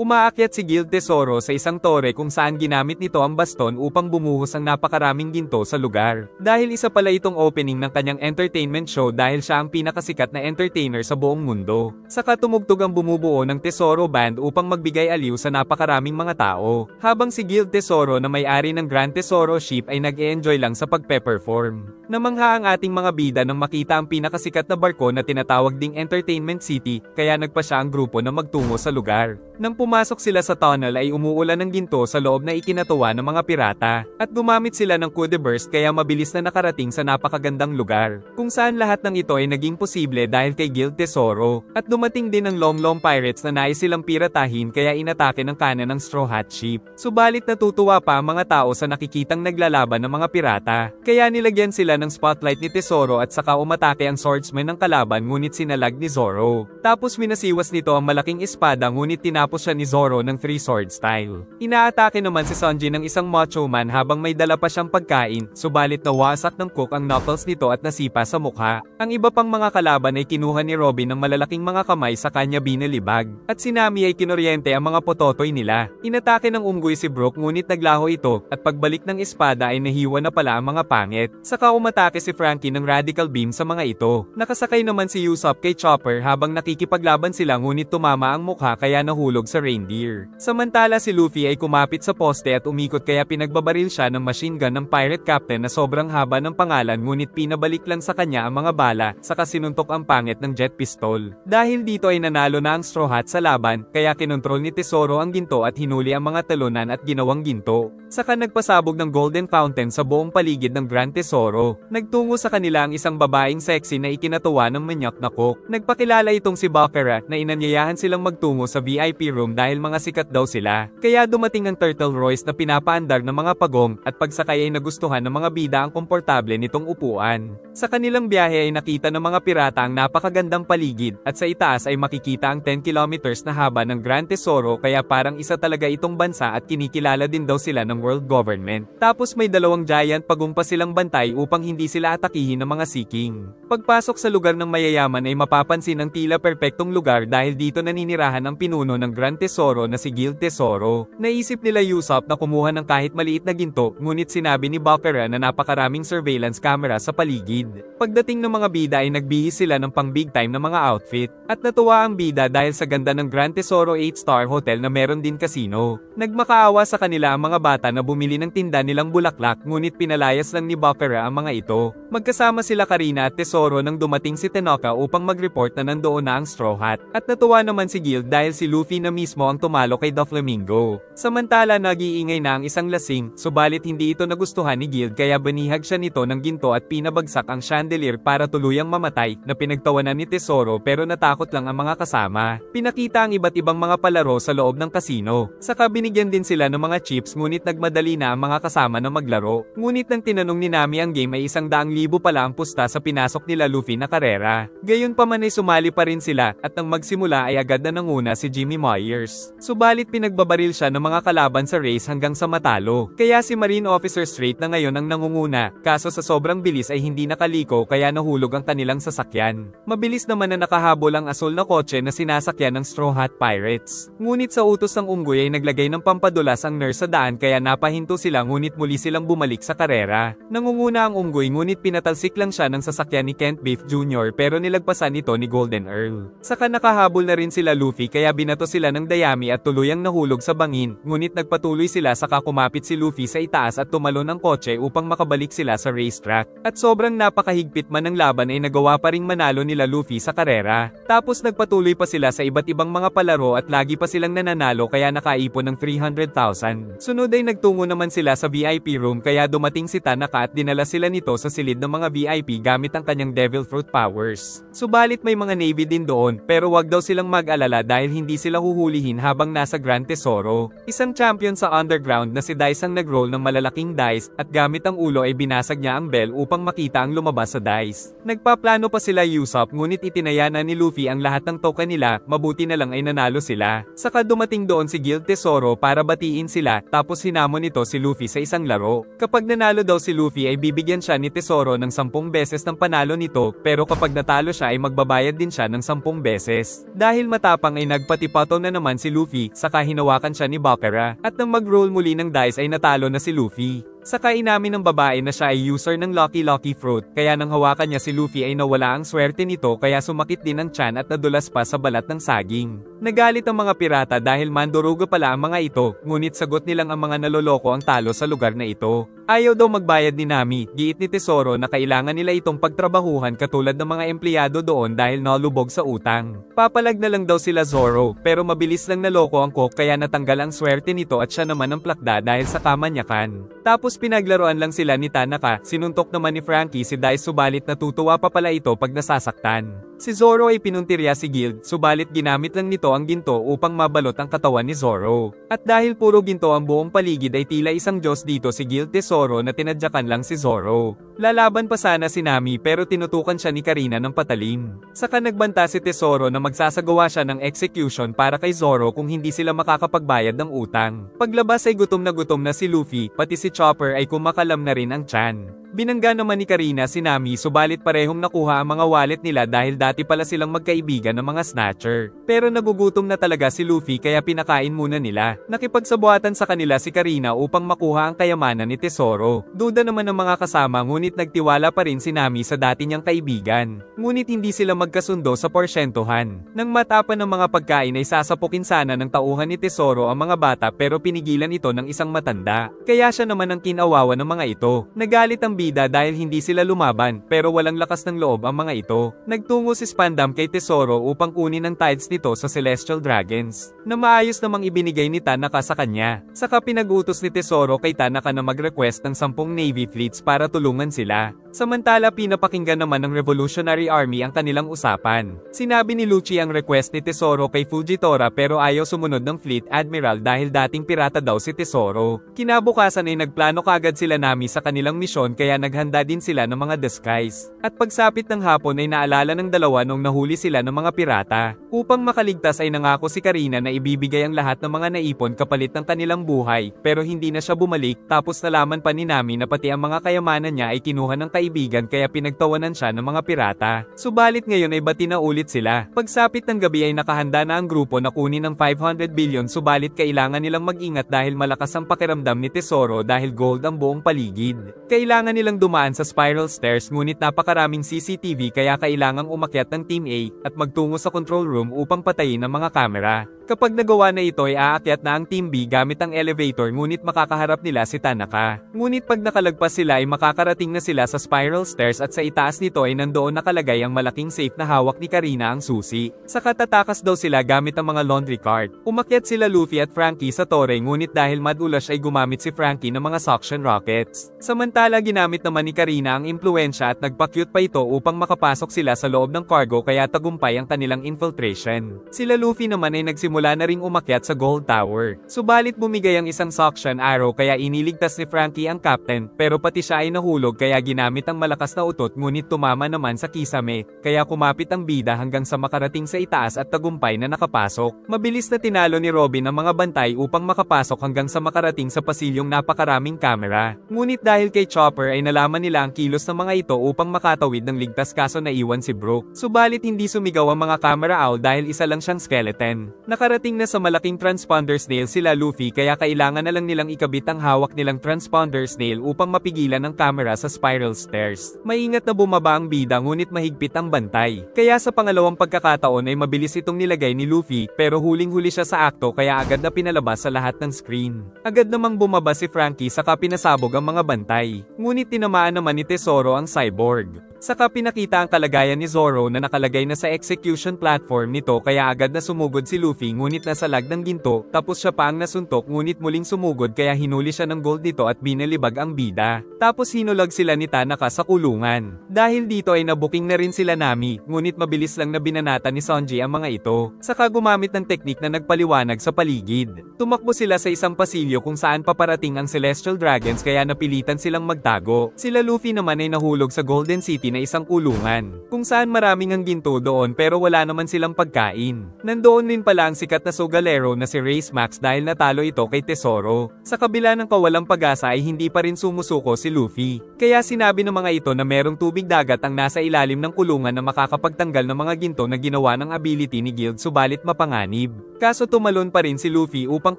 Umaakyat si Guild Tesoro sa isang tore kung saan ginamit nito ang baston upang bumuhos ang napakaraming ginto sa lugar. Dahil isa pala itong opening ng kanyang entertainment show dahil siya ang pinakasikat na entertainer sa buong mundo. Saka tumugtog ang bumubuo ng Tesoro Band upang magbigay aliw sa napakaraming mga tao. Habang si Guild Tesoro na may-ari ng Grand Tesoro Ship ay nag-e-enjoy lang sa pagpe-perform. Namangha ang ating mga bida nang makita ang pinakasikat na barko na tinatawag ding Entertainment City, kaya nagpa siya ang grupo na magtungo sa lugar. Nang pumasok sila sa tunnel ay umuulan ng ginto sa loob na ikinatuwa ng mga pirata, at gumamit sila ng coup de burst kaya mabilis na nakarating sa napakagandang lugar, kung saan lahat ng ito ay naging posible dahil kay Guild Tesoro, at dumating din ang Long Pirates na nais silang piratahin kaya inatake ng kanan ng Straw Hat Ship. Subalit natutuwa pa ang mga tao sa nakikitang naglalaban ng mga pirata, kaya nilagyan sila ng spotlight ni Tesoro at saka umatake ang swordsman ng kalaban ngunit sinalag ni Zoro. Tapos minasiwas nito ang malaking espada ngunit tinapos siya ni Zoro ng 3-sword style. Inaatake naman si Sanji ng isang macho man habang may dala pa siyang pagkain, subalit nawasak ng cook ang knuckles nito at nasipa sa mukha. Ang iba pang mga kalaban ay kinuha ni Robin ng malalaking mga kamay sa kanya binalibag, at si Nami ay kinoryente ang mga pototoy nila. Inatake ng unggoy si Brook ngunit naglaho ito, at pagbalik ng espada ay nahiwa na pala ang mga pangit. Saka umatake si Frankie ng radical beam sa mga ito. Nakasakay naman si Usopp kay Chopper habang nakikipaglaban sila ngunit tumama ang mukha kaya nahulog sa reindeer. Samantala si Luffy ay kumapit sa poste at umikot kaya pinagbabaril siya ng machine gun ng pirate captain na sobrang haba ng pangalan ngunit pinabalik lang sa kanya ang mga bala, saka sinuntok ang pangit ng jet pistol. Dahil dito ay nanalo na ang Straw Hat sa laban, kaya kinontrol ni Tesoro ang ginto at hinuli ang mga talunan at ginawang ginto. Saka nagpasabog ng golden fountain sa buong paligid ng Grand Tesoro. Nagtungo sa kanila ang isang babaeng sexy na ikinatuwa ng manyak na cook. Nagpakilala itong si Bakura na inanyayahan silang magtungo sa VIP room dahil mga sikat daw sila. Kaya dumating ang Turtle Royce na pinapaandar ng mga pagong, at pagsakay ay nagustuhan ng mga bida ang komportable nitong upuan. Sa kanilang biyahe ay nakita ng mga pirata ang napakagandang paligid, at sa itaas ay makikita ang 10 kilometers na haba ng Grand Tesoro kaya parang isa talaga itong bansa at kinikilala din daw sila ng world government. Tapos may dalawang giant pagumpa silang bantay upang hindi sila atakihin ng mga Sea King. Pagpasok sa lugar ng mayayaman ay mapapansin ang tila perpektong lugar dahil dito naninirahan ang pinuno ng Grand Tesoro na si Guild Tesoro. Naisip nila Usopp na kumuha ng kahit maliit na ginto, ngunit sinabi ni Bakura na napakaraming surveillance camera sa paligid. Pagdating ng mga bida ay nagbihis sila ng pang big time na mga outfit, at natuwa ang bida dahil sa ganda ng Grand Tesoro 8-star hotel na meron din casino. Nagmakaawa sa kanila ang mga bata na bumili ng tinda nilang bulaklak ngunit pinalayas lang ni Bakura ang mga ito. Magkasama sila Karina at Tesoro nang dumating si Tenoka upang mag-report na nandoon na ang Straw Hat. At natuwa naman si Guild dahil si Luffy na mismo ang tumalo kay Doflamingo. Samantala nag-iingay na ang isang lasing, subalit hindi ito nagustuhan ni Guild kaya banihag siya nito ng ginto at pinabagsak ang chandelier para tuluyang mamatay, na pinagtawanan ni Tesoro pero natakot lang ang mga kasama. Pinakita ang iba't ibang mga palaro sa loob ng kasino. Saka binigyan din sila ng mga chips ngunit nagmadali na ang mga kasama na maglaro. Ngunit nang tinanong ni Nami ang game ay 100,000 pala ang pusta sa pinasok nila Luffy na karera. Gayunpaman ay sumali pa rin sila, at nang magsimula ay agad na nanguna si Jimmy Myers. Subalit pinagbabaril siya ng mga kalaban sa race hanggang sa matalo. Kaya si Marine Officer Straight na ngayon ang nangunguna, kaso sa sobrang bilis ay hindi nakaliko kaya nahulog ang kanilang sasakyan. Mabilis naman na nakahabol ang asul na kotse na sinasakyan ng Straw Hat Pirates. Ngunit sa utos ng unggoy ay naglagay ng pampadulas ang nurse sa daan kaya napahinto sila ngunit muli silang bumalik sa karera. Nangunguna ang unggoy ngunit pinatalsik lang siya ng sasakyan ni Kent Beef Jr. pero nilagpasan ito ni Golden Earl. Saka nakahabol na rin sila Luffy kaya binato sila ng dayami at tuluyang nahulog sa bangin, ngunit nagpatuloy sila saka kumapit si Luffy sa itaas at tumalon ng kotse upang makabalik sila sa racetrack. At sobrang napakahigpit man ng laban ay nagawa pa ring manalo nila Luffy sa karera. Tapos nagpatuloy pa sila sa iba't ibang mga palaro at lagi pa silang nananalo kaya nakaipon ng 300,000. Sunod ay nagtungo naman sila sa VIP room kaya dumating si Tanaka at dinala sila nito sa silid ng mga VIP gamit ang kanyang Devil Fruit powers. Subalit may mga Navy din doon pero wag daw silang mag-alala dahil hindi sila huhulihin habang nasa Grand Tesoro. Isang champion sa underground na si Dice ang nag-roll ng malalaking dice at gamit ang ulo ay binasag niya ang bell upang makita ang lumabas sa dice. Nagpaplano pa sila Usopp ngunit itinaya na ni Luffy ang lahat ng token nila, mabuti na lang ay nanalo sila. Saka dumating doon si Guild Tesoro para batiin sila tapos hinamon nito si Luffy sa isang laro. Kapag nanalo daw si Luffy ay bibigyan siya ni Tesoro ng 10 beses ng panalo nito pero kapag natalo siya ay magbabayad din siya ng 10 beses. Dahil matapang ay nagpatipato na naman naman si Luffy, saka hinawakan siya ni Bakura, at nang mag-roll muli ng dice ay natalo na si Luffy. Saka inamin ng babae na siya ay user ng Lucky Lucky Fruit, kaya nang hawakan niya si Luffy ay nawala ang swerte nito kaya sumakit din ang tiyan at nadulas pa sa balat ng saging. Nagalit ang mga pirata dahil mandurugo pala ang mga ito, ngunit sagot nilang ang mga naloloko ang talo sa lugar na ito. Ayaw daw magbayad ni Nami, giit ni Tesoro na kailangan nila itong pagtrabahuhan katulad ng mga empleyado doon dahil nalubog sa utang. Papalag na lang daw sila Zoro, pero mabilis lang naloko ang Cook kaya natanggal ang swerte nito at siya naman ang plakda dahil sa kamanyakan. Tapos pinaglaruan lang sila ni Tanaka, sinuntok naman ni Frankie si Dice subalit natutuwa pa pala ito pag nasasaktan. Si Zoro ay pinuntirya si Guild, subalit ginamit lang nito ang ginto upang mabalot ang katawan ni Zoro. At dahil puro ginto ang buong paligid ay tila isang Diyos dito si Guild Tesoro na tinadyakan lang si Zoro. Lalaban pa sana si Nami pero tinutukan siya ni Karina ng patalim. Saka nagbanta si Tesoro na magsasagawa siya ng execution para kay Zoro kung hindi sila makakapagbayad ng utang. Paglabas ay gutom na si Luffy, pati si Chopper ay kumakalam na rin ang tiyan. Binangga naman ni Karina si Nami subalit parehong nakuha ang mga wallet nila dahil dati pala silang magkaibigan ng mga snatcher. Pero nagugutom na talaga si Luffy kaya pinakain muna nila. Nakipagsabuatan sa kanila si Karina upang makuha ang kayamanan ni Tesoro. Duda naman ng mga kasama ngunit nagtiwala pa rin si Nami sa dati niyang kaibigan. Ngunit hindi sila magkasundo sa porsyentuhan. Nang matapan ng mga pagkain ay sasapukin sana ng tauhan ni Tesoro ang mga bata pero pinigilan ito ng isang matanda. Kaya siya naman ang kinawawa ng mga ito. Nagalit ang bida dahil hindi sila lumaban pero walang lakas ng loob ang mga ito. Nagtungo si Spandam kay Tesoro upang kunin ang tides nito sa Celestial Dragons, na maayos namang ibinigay ni Tanaka sa kanya. Saka pinag-utos ni Tesoro kay Tanaka na mag-request ng 10 Navy fleets para tulungan sila. Samantala pinapakinggan naman ng Revolutionary Army ang kanilang usapan. Sinabi ni Lucci ang request ni Tesoro kay Fujitora pero ayaw sumunod ng Fleet Admiral dahil dating pirata daw si Tesoro. Kinabukasan ay nagplano kaagad sila Nami sa kanilang misyon kaya naghanda din sila ng mga disguise. At pagsapit ng hapon ay naalala ng dalawa nung nahuli sila ng mga pirata. Upang makaligtas ay nangako si Karina na ibibigay ang lahat ng mga naipon kapalit ng kanilang buhay pero hindi na siya bumalik tapos nalaman pa ni Nami na pati ang mga kayamanan niya ay kinuha ng kaibigan kaya pinagtawanan siya ng mga pirata. Subalit ngayon ay bati na ulit sila. Pagsapit ng gabi ay nakahanda na ang grupo na kunin ng 500 billion subalit kailangan nilang mag-ingat dahil malakas ang pakiramdam ni Tesoro dahil gold ang buong paligid. Kailangan nilang dumaan sa spiral stairs ngunit napakaraming CCTV kaya kailangang umakyat ng Team A at magtungo sa control room upang patayin ang mga kamera. Kapag nagawa na ito ay aakyat na ang Team B gamit ang elevator ngunit makakaharap nila si Tanaka. Ngunit pag nakalagpas sila ay makakarating na sila sa spiral stairs at sa itaas nito ay nandoon nakalagay ang malaking safe na hawak ni Karina ang susi. Saka tatakas daw sila gamit ang mga laundry cart. Umakyat sila Luffy at Frankie sa tore ngunit dahil madulas ay gumamit si Frankie ng mga suction rockets. Samantala ginamit naman ni Karina ang impluensya at nagpa-cute pa ito upang makapasok sila sa loob ng cargo kaya tagumpay ang kanilang infiltration. Sila Luffy naman ay nagsimula na ring umakyat sa Gold Tower. Subalit bumigay ang isang suction arrow kaya iniligtas ni Frankie ang captain pero pati siya ay nahulog kaya ginamit ang malakas na utot ngunit tumama naman sa kisame kaya kumapit ang bida hanggang sa makarating sa itaas at tagumpay na nakapasok. Mabilis na tinalo ni Robin ang mga bantay upang makapasok hanggang sa makarating sa pasilyong napakaraming kamera. Ngunit dahil kay Chopper ay nalaman nila ang kilos ng mga ito upang makatawid ng ligtas kaso naiwan si Brook. Subalit hindi sumigaw ang mga camera owl dahil isa lang siyang skeleton. Nakarating na sa malaking transponder snail sila Luffy kaya kailangan na lang nilang ikabit ang hawak nilang transponder snail upang mapigilan ang camera sa spiral stairs. Maingat na bumaba ang bida ngunit mahigpit ang bantay. Kaya sa pangalawang pagkakataon ay mabilis itong nilagay ni Luffy pero huling-huli siya sa akto kaya agad na pinalabas sa lahat ng screen. Agad namang bumaba si Frankie saka pinasabog ang mga bantay. Ngunit tinamaan naman ni Tesoro ang cyborg. Saka pinakita ang kalagayan ni Zoro na nakalagay na sa execution platform nito kaya agad na sumugod si Luffy ngunit nasa lag ng ginto tapos siya pa ang nasuntok ngunit muling sumugod kaya hinuli siya ng gold nito at binalibag ang bida. Tapos hinulag sila ni Tanaka sa kulungan. Dahil dito ay nabuking na rin sila Nami ngunit mabilis lang na binanata ni Sanji ang mga ito. Saka gumamit ng teknik na nagpaliwanag sa paligid. Tumakbo sila sa isang pasilyo kung saan paparating ang Celestial Dragons kaya napilitan silang magtago. Sila Luffy naman ay nahulog sa Golden City na isang kulungan, kung saan maraming ang ginto doon pero wala naman silang pagkain. Nandoon din pala ang sikat na sogalero na si Race Max dahil natalo ito kay Tesoro. Sa kabila ng kawalang pag-asa ay hindi pa rin sumusuko si Luffy. Kaya sinabi ng mga ito na merong tubig dagat ang nasa ilalim ng kulungan na makakapagtanggal ng mga ginto na ginawa ng ability ni Guild subalit mapanganib. Kaso tumalon pa rin si Luffy upang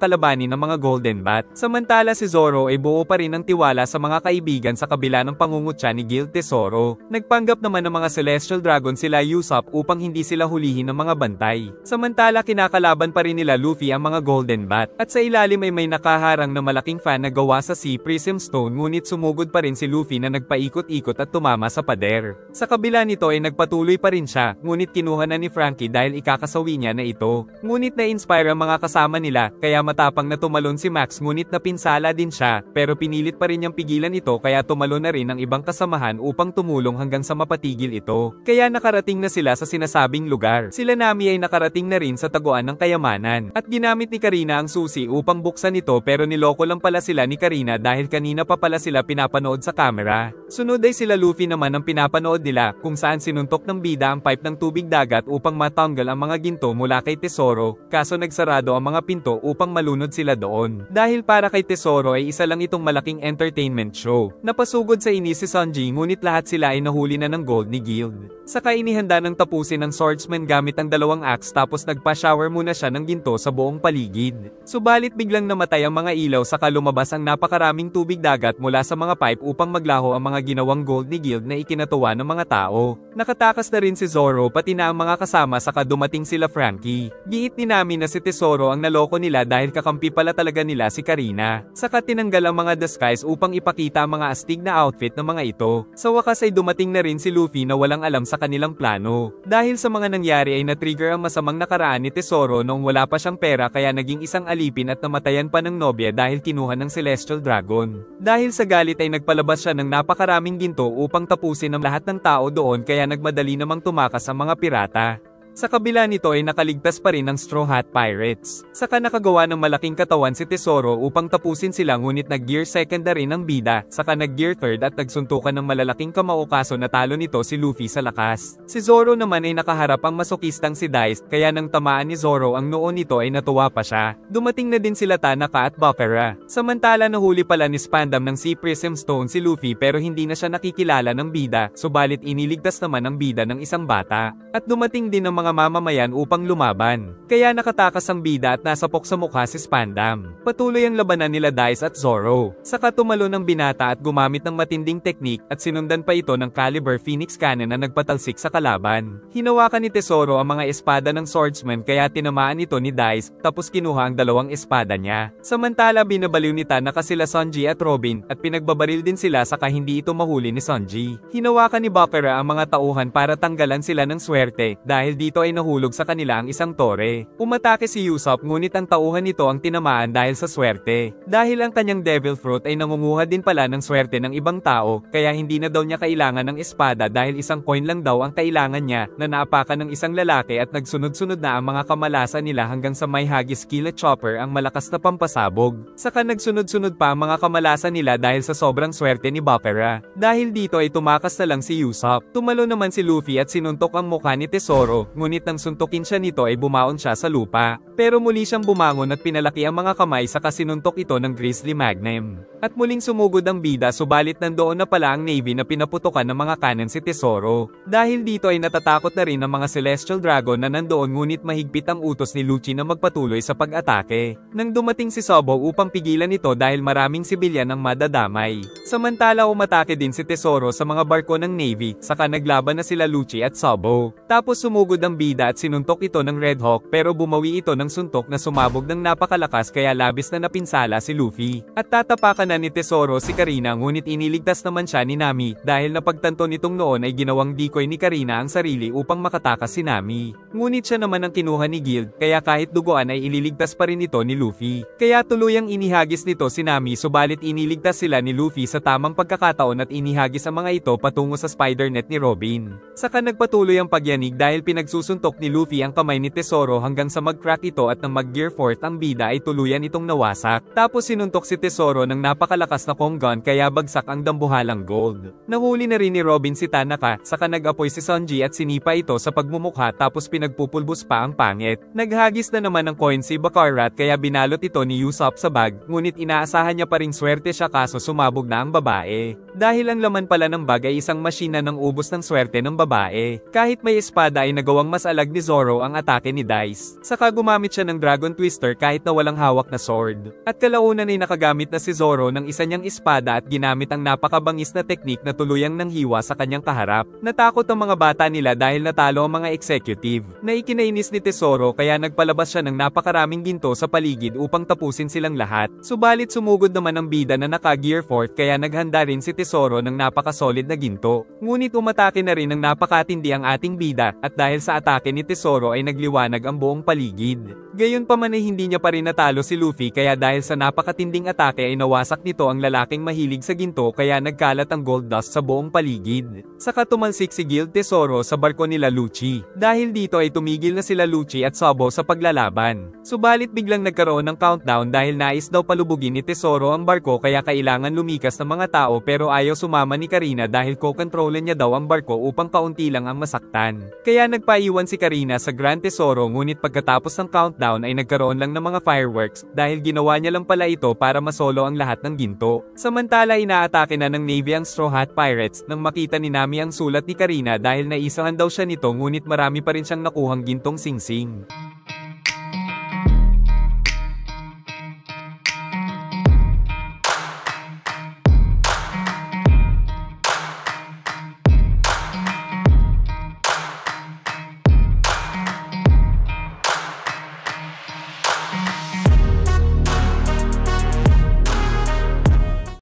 kalabanin ng mga Golden Bat. Samantala si Zoro ay buo pa rin ng tiwala sa mga kaibigan sa kabila ng pangungutya ni Guild Tesoro. Nagpanggap naman ng mga Celestial Dragon sila Usopp upang hindi sila hulihin ng mga bantay. Samantala kinakalaban pa rin nila Luffy ang mga Golden Bat. At sa ilalim ay may nakaharang na malaking fan na gawa sa Sea Prism Stone ngunit sumugod pa rin si Luffy na nagpaikot-ikot at tumama sa pader. Sa kabila nito ay nagpatuloy pa rin siya, ngunit kinuha na ni Frankie dahil ikakasawi niya na ito. Ngunit na-inspire ang mga kasama nila, kaya matapang na tumalon si Max ngunit napinsala din siya, pero pinilit pa rin niyang pigilan ito kaya tumalon na rin ang ibang kasamahan upang tumulong hanggang sa mapatigil ito. Kaya nakarating na sila sa sinasabing lugar. Sila Nami ay nakarating na rin sa taguan ng kayamanan. At ginamit ni Karina ang susi upang buksan ito pero niloko lang pala sila ni Karina dahil kanina pa pala sila pinapanood sa camera. Sunod ay sila Luffy naman ang pinapanood nila kung saan sinuntok ng bida ang pipe ng tubig dagat upang matanggal ang mga ginto mula kay Tesoro, kaso nagsarado ang mga pinto upang malunod sila doon. Dahil para kay Tesoro ay isa lang itong malaking entertainment show. Napasugod sa inis si Sanji ngunit lahat sila ay nahuli na ng gold ni Guild. Saka inihanda ng tapusin ng swordsman gamit ang dalawang axe tapos nagpa-shower muna siya ng ginto sa buong paligid. Subalit biglang namatay ang mga ilaw saka lumabas ang napakaraming tubig dagat mula sa mga pipe upang maglaho ang mga ginawang gold ni Guild na ikinatuwa ng mga tao. Nakatakas na rin si Zoro pati na ang mga kasama saka dumating sila Frankie. Giit ni Nami na si Tesoro ang naloko nila dahil kakampi pala talaga nila si Karina. Saka tinanggal ang mga disguise upang ipakita ang mga astig na outfit ng mga ito. Sa wakas ay dumating na rin si Luffy na walang alam sa kanilang plano. Dahil sa mga nangyari ay na-trigger ang masamang nakaraan ni Tesoro noong wala pa siyang pera kaya naging isang alipin at namatayan pa ng nobya dahil kinuha ng Celestial Dragon. Dahil sa galit ay nagpalabas siya ng napakaraming ginto upang tapusin ang lahat ng tao doon kaya nagmadali namang tumakas ang mga pirata. Sa kabila nito ay nakaligtas pa rin ang Straw Hat Pirates. Saka nakagawa ng malaking katawan si Tesoro upang tapusin sila ngunit nag-gear second na rin ang bida, saka nag-gear third at nagsuntukan ng malalaking kamao kaso natalo nito si Luffy sa lakas. Si Zoro naman ay nakaharap ang masokistang si Dice kaya nang tamaan ni Zoro ang noo nito ay natuwa pa siya. Dumating na din sila Tanaka at Bakura. Samantala nahuli pala ni Spandam ng Sea Prism Stone si Luffy pero hindi na siya nakikilala ng bida, subalit iniligtas naman ang bida ng isang bata. At dumating din ang mga mamamayan upang lumaban. Kaya nakatakas ang bida at nasapok sa mukha si Spandam. Patuloy ang labanan nila Dice at Zoro. Saka tumalo ng binata at gumamit ng matinding teknik at sinundan pa ito ng Caliber Phoenix Cannon na nagpatalsik sa kalaban. Hinawakan ni Tesoro ang mga espada ng swordsman kaya tinamaan ito ni Dice tapos kinuha ang dalawang espada niya. Samantala binabaliw ni Tanaka sila Sanji at Robin at pinagbabaril din sila saka hindi ito mahuli ni Sanji. Hinawakan ni Bakura ang mga tauhan para tanggalan sila ng swerte dahil dito ay nahulog sa kanila ang isang tore. Umatake si Usopp ngunit ang tauhan nito ang tinamaan dahil sa swerte. Dahil ang kanyang Devil Fruit ay nangunguha din pala ng swerte ng ibang tao kaya hindi na daw niya kailangan ng espada dahil isang coin lang daw ang kailangan niya na naapakan ng isang lalaki at nagsunod-sunod na ang mga kamalasan nila hanggang sa may Huggies Skillet Chopper ang malakas na pampasabog. Saka nagsunod-sunod pa ang mga kamalasan nila dahil sa sobrang swerte ni Bakura. Dahil dito ay tumakas na lang si Usopp. Tumalo naman si Luffy at sinuntok ang mukha ni Tesoro ngunit nang suntukin siya nito ay bumaon siya sa lupa. Pero muli siyang bumangon at pinalaki ang mga kamay saka sinuntok ito ng Grizzly Magnum. At muling sumugod ang bida subalit nandoon na pala ang Navy na pinaputukan ng mga cannon si Tesoro. Dahil dito ay natatakot na rin ang mga Celestial Dragon na nandoon ngunit mahigpit ang utos ni Lucci na magpatuloy sa pag-atake. Nang dumating si Sabo upang pigilan ito dahil maraming sibilyan ang madadamay. Samantala umatake din si Tesoro sa mga barko ng Navy saka naglaban na sila Lucci at Sabo. Tapos sumugod ang bida at sinuntok ito ng Red Hawk pero bumawi ito ng suntok na sumabog ng napakalakas kaya labis na napinsala si Luffy. At tatapakan na ni Tesoro si Karina ngunit iniligtas naman siya ni Nami dahil napagtanto nitong noon ay ginawang decoy ni Karina ang sarili upang makatakas si Nami. Ngunit siya naman ang kinuha ni Guild kaya kahit duguan ay ililigtas pa rin ito ni Luffy. Kaya tuluyang inihagis nito si Nami subalit iniligtas sila ni Luffy sa tamang pagkakataon at inihagis ang mga ito patungo sa spider net ni Robin. Saka nagpatuloy ang pagyanig dahil pinagsusuntok ni Luffy ang kamay ni Tesoro hanggang sa mag-crack ito at nang mag-gear fourth ang bida ay tuluyan itong nawasak. Tapos sinuntok si Tesoro ng napakalakas na Kong gun kaya bagsak ang dambuhalang gold. Nahuli na rin ni Robin si Tanaka, saka nag-apoy si Sanji at sinipa ito sa pagmumukha tapos pinagpupulbos pa ang pangit. Naghagis na naman ng coin si Bakarat kaya binalot ito ni Usopp sa bag, ngunit inaasahan niya pa ring swerte siya kaso sumabog na ang babae. Dahil ang laman pala ng bag ay isang masina ng ubos ng swerte ng babae. Kahit may espada ay nagawang mas alag ni Zoro ang atake ni Dice. Saka gumamit siya ng Dragon Twister kahit na walang hawak na sword. At kalaunan ay nakagamit na si Zoro ng isa niyang espada at ginamit ang napakabangis na teknik na tuluyang nanghiwa sa kanyang kaharap. Natakot ang mga bata nila dahil natalo ang mga executive. Naikinainis ni Tesoro kaya nagpalabas siya ng napakaraming ginto sa paligid upang tapusin silang lahat. Subalit sumugod naman ang bida na naka-gear 4 kaya naghanda rin si Tesoro ng napakasolid na ginto. Ngunit umatake na rin ng napakatindi ang ating bida at dahil sa atake ni Tesoro ay nagliwanag ang buong paligid. Gayunpaman ay hindi niya pa rin natalo si Luffy kaya dahil sa napakatinding atake ay nawasak nito ang lalaking mahilig sa ginto kaya nagkalat ang gold dust sa buong paligid. Saka tumalsik si Guild Tesoro sa barko nila Lucci. Dahil dito ay tumigil na sila Lucci at Sabo sa paglalaban. Subalit biglang nagkaroon ng countdown dahil nais daw palubugin ni Tesoro ang barko kaya kailangan lumikas ng mga tao pero ayaw sumama ni Karina dahil kokontrolin niya daw ang barko upang kaunti lang ang masaktan. Kaya nagpaiwan si Karina sa Grand Tesoro ngunit pagkatapos ng countdown ay nagkaroon lang ng mga fireworks dahil ginawa niya lang pala ito para masolo ang lahat ng ginto. Samantala inaatake na ng Navy ang Straw Hat Pirates nang makita ni Nami ang sulat ni Karina dahil naisahan daw siya nito ngunit marami pa rin siyang nakuhang gintong singsing.